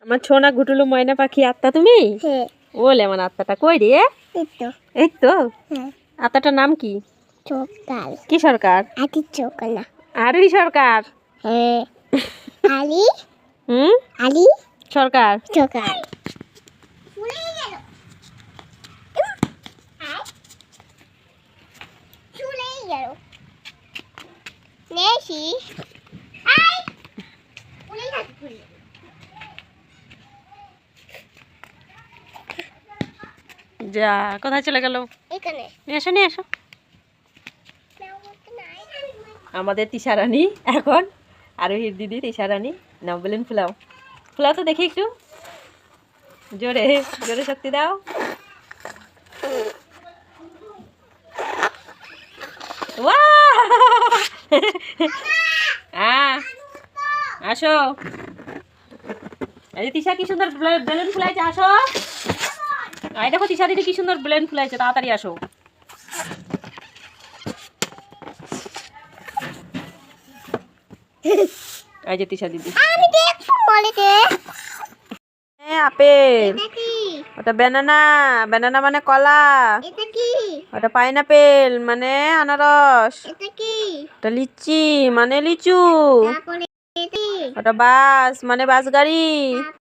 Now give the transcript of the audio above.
আমার ছোনা গুটুলু ময়না পাখি আত্মা তুমি? হ্যাঁ। ওলে আমার আত্মাটা কই রে? এই তো। হ্যাঁ। আত্মাটার নাম কি? সরকার। কি সরকার? আদি সরকার না। আরোহী সরকার। হ্যাঁ। আলি। হুম? আলি সরকার। সরকার। যা কোথায় চলে গেল? এখানে নিয়ে এসো নিয়ে এসো। আমাদের তিশারানী এখন আরোহীর দিদি তিশারানী নাম বলেন ফুলাও। ফুলাও তো দেখি একটু জোরে জোরে শক্তি দাও। আসো এই তিশা কি সুন্দর বেলুন ফুলাইছে। আসো এই দেখো তিশা দিদি কি সুন্দর বেলুন ফুলাইছে, তাড়াতাড়ি আসো। এই যে তিশা দিদি। আমি দেখছো বলেতে আপেল, এটা কি? ওটা ব্যানানা, ব্যানানা মানে কলা। এটা কি? ওটা পাইনাপেল মানে আনারস। এটা কি? ওটা লিচি মানে লিচু। তারপরে এটা কি? ওটা বাস মানে বাস গাড়ি।